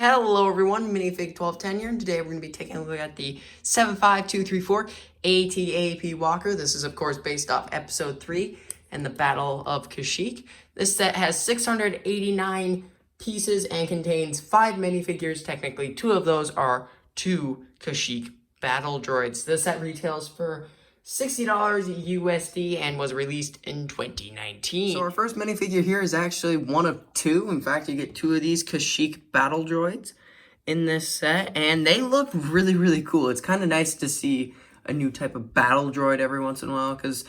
Hello everyone, Minifig1210 here, and today we're going to be taking a look at the 75234 AtAp Walker. This is of course based off episode 3 and the Battle of Kashyyyk. This set has 689 pieces and contains 5 minifigures. Technically, 2 of those are 2 Kashyyyk battle droids. This set retails for $60 USD and was released in 2019. So our first minifigure here is actually one of 2. In fact, you get 2 of these Kashyyyk battle droids in this set, and they look really, really cool. It's kind of nice to see a new type of battle droid every once in a while, because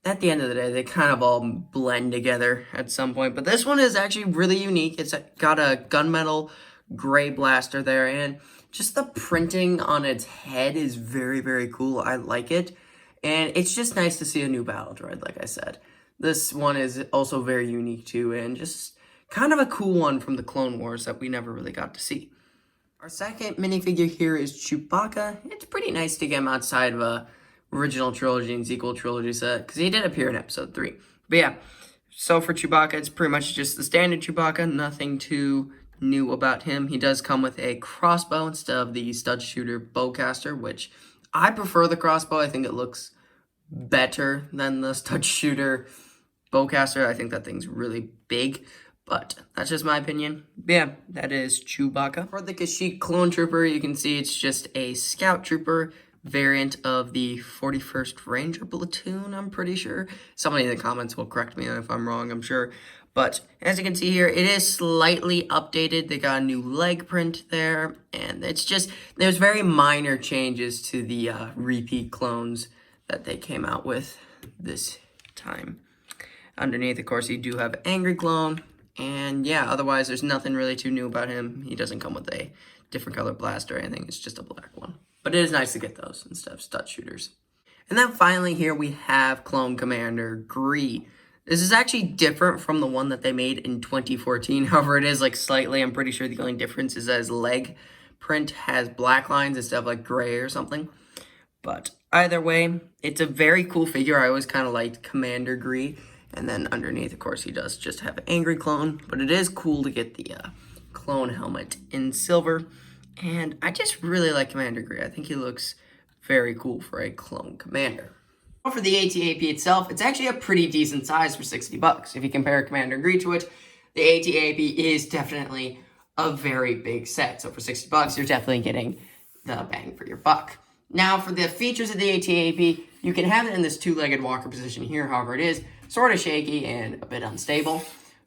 at the end of the day, they kind of all blend together at some point. But this one is actually really unique. It's got a gunmetal gray blaster there, and just the printing on its head is very, very cool. I like it. And it's just nice to see a new battle droid, like I said. This one is also very unique too, and just kind of a cool one from the Clone Wars that we never really got to see. Our second minifigure here is Chewbacca. It's pretty nice to get him outside of a original trilogy and sequel trilogy set, because he did appear in episode 3. But yeah, so for Chewbacca, it's pretty much just the standard Chewbacca, nothing too new about him. He does come with a crossbow instead of the stud shooter bowcaster, which I prefer the crossbow. I think it looks better than the stud shooter bowcaster. I think that thing's really big, but that's just my opinion. But yeah, that is Chewbacca. For the Kashyyyk clone trooper, you can see it's just a scout trooper variant of the 41st Ranger platoon, I'm pretty sure. Somebody in the comments will correct me if I'm wrong, I'm sure. But as you can see here, it is slightly updated. They got a new leg print there, and it's just, there's very minor changes to the repeat clones that they came out with this time. Underneath, of course, you do have Angry Clone, and yeah, otherwise there's nothing really too new about him. He doesn't come with a different color blaster or anything. It's just a black one. But it is nice to get those instead of stud shooters. And then finally here we have Clone Commander Gree. This is actually different from the one that they made in 2014. However, it is like slightly, I'm pretty sure the only difference is that his leg print has black lines instead of like gray or something. But either way, it's a very cool figure. I always kind of liked Commander Gree. And then underneath, of course, he does just have Angry Clone. But it is cool to get the clone helmet in silver. And I just really like Commander Gree. I think he looks very cool for a clone commander. For the AtAp itself, it's actually a pretty decent size for $60. If you compare Commander Gree to it, the AtAp is definitely a very big set. So for $60, you're definitely getting the bang for your buck. Now, for the features of the AtAp, you can have it in this two-legged walker position here. However, it is sort of shaky and a bit unstable.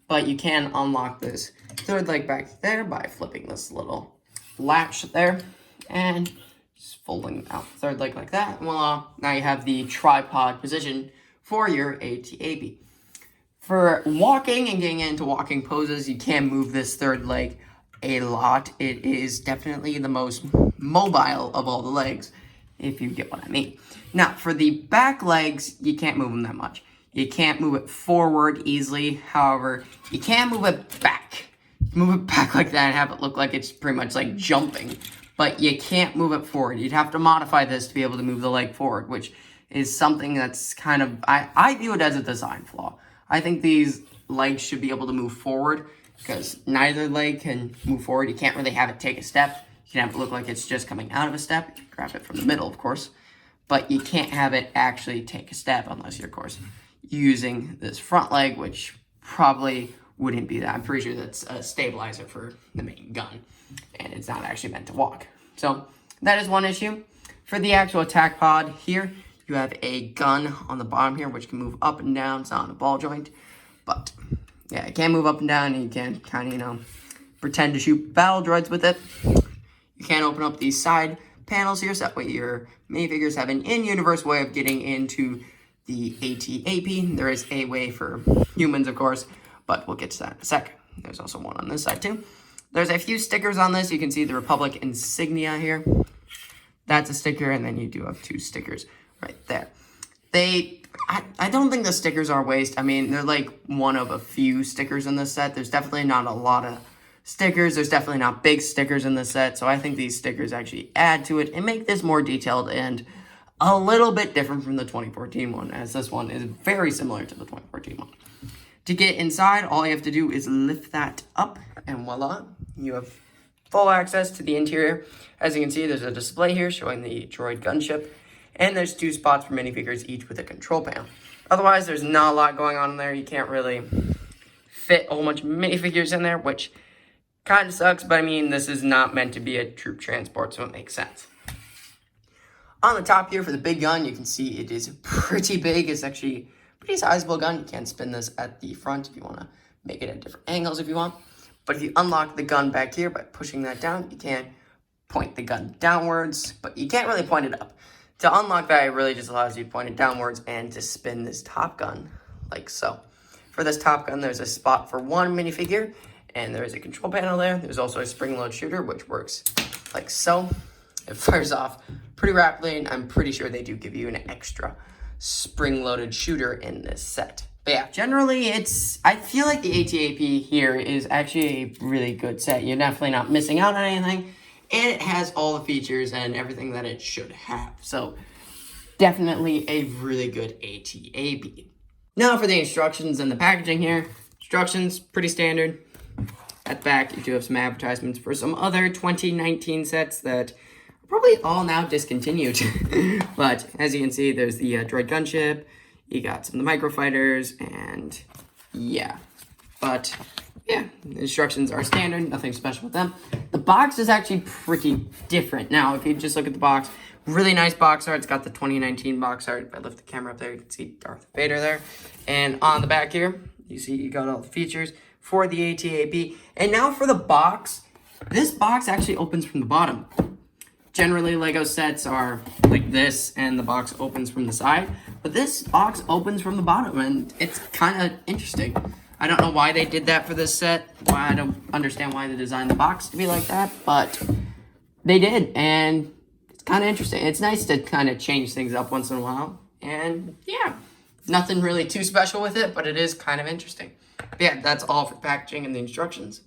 But you can unlock this third leg back there by flipping this little latch there and just folding out the third leg like that. Voila, now you have the tripod position for your AtAp. For walking and getting into walking poses, you can move this third leg a lot. It is definitely the most mobile of all the legs, if you get what I mean. Now, for the back legs, you can't move them that much. You can't move it forward easily. However, you can move it back. Move it back like that and have it look like it's pretty much like jumping. But you can't move it forward. You'd have to modify this to be able to move the leg forward, which is something that's kind of, I view it as a design flaw. I think these legs should be able to move forward, because neither leg can move forward. You can't really have it take a step. You can have it look like it's just coming out of a step. You can grab it from the middle, of course. But you can't have it actually take a step unless you're, of course, using this front leg, which probably wouldn't be that. I'm pretty sure that's a stabilizer for the main gun, and it's not actually meant to walk. So that is one issue. For the actual attack pod here, you have a gun on the bottom here, which can move up and down. It's not on a ball joint, but yeah, it can move up and down, and you can kind of, pretend to shoot battle droids with it. You can open up these side panels here, so that way your minifigures have an in-universe way of getting into the AtAp. There is a way for humans, of course, but we'll get to that in a sec. There's also one on this side too. There's a few stickers on this. You can see the Republic insignia here. That's a sticker, and then you do have 2 stickers right there. I don't think the stickers are waste. I mean, they're like one of a few stickers in this set. There's definitely not a lot of stickers. There's definitely not big stickers in this set, so I think these stickers actually add to it and make this more detailed and a little bit different from the 2014 one, as this one is very similar to the 2014 one. To get inside, all you have to do is lift that up, and voila, you have full access to the interior. As you can see, there's a display here showing the droid gunship, and there's 2 spots for minifigures, each with a control panel. Otherwise, there's not a lot going on in there. You can't really fit a whole bunch of minifigures in there, which kind of sucks, but I mean, this is not meant to be a troop transport, so it makes sense. On the top here for the big gun, you can see it is pretty big. It's actually a pretty sizable gun. You can spin this at the front if you want to make it at different angles if you want. But if you unlock the gun back here by pushing that down, you can point the gun downwards, but you can't really point it up. To unlock that, it really just allows you to point it downwards and to spin this top gun like so. For this top gun, there's a spot for 1 minifigure, and there's a control panel there. There's also a spring-load shooter, which works like so. It fires off pretty rapidly, and I'm pretty sure they do give you an extra spring-loaded shooter in this set. But yeah, generally, I feel like the AtAp here is actually a really good set. You're definitely not missing out on anything, and it has all the features and everything that it should have. So definitely a really good AtAp. Now for the instructions and the packaging here. Instructions, pretty standard. At the back, you do have some advertisements for some other 2019 sets that are probably all now discontinued. But as you can see, there's the droid gunship. You got some of the microfighters, and yeah. But yeah, the instructions are standard, nothing special with them. The box is actually pretty different. Now, if you just look at the box, really nice box art. It's got the 2019 box art. If I lift the camera up there, you can see Darth Vader there. And on the back here, you see you got all the features for the AtAp. And now for the box, this box actually opens from the bottom. Generally, Lego sets are like this, and the box opens from the side. But this box opens from the bottom, and it's kind of interesting. I don't know why they did that for this set. I don't understand why they designed the box to be like that, but they did, and it's kind of interesting. It's nice to kind of change things up once in a while, and yeah, nothing really too special with it, but it is kind of interesting. But yeah, that's all for packaging and the instructions.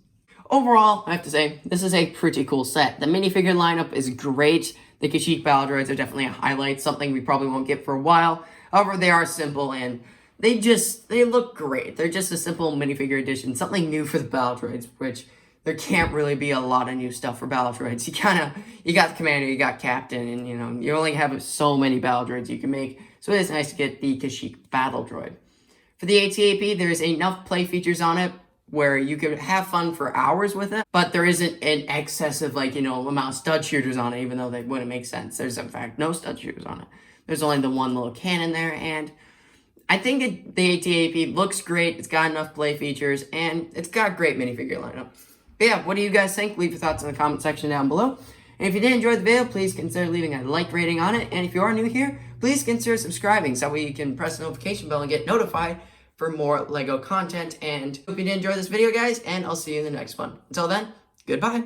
Overall, I have to say, this is a pretty cool set. The minifigure lineup is great. The Kashyyyk battle droids are definitely a highlight, something we probably won't get for a while. However, they are simple, and they look great. They're just a simple minifigure edition, something new for the battle droids, which there can't really be a lot of new stuff for battle droids. You got the commander, you got captain, and you only have so many battle droids you can make. So it is nice to get the Kashyyyk battle droid. For the AtAp, there's enough play features on it where you could have fun for hours with it, but there isn't an excessive, amount of stud shooters on it, even though they wouldn't make sense. There's, in fact, no stud shooters on it. There's only the one little cannon there, and I think the AtAp looks great. It's got enough play features, and it's got great minifigure lineup. But yeah, what do you guys think? Leave your thoughts in the comment section down below. And if you did enjoy the video, please consider leaving a like rating on it. And if you are new here, please consider subscribing so that way you can press the notification bell and get notified for more Lego content. And hope you did enjoy this video, guys, and I'll see you in the next one. Until then, goodbye.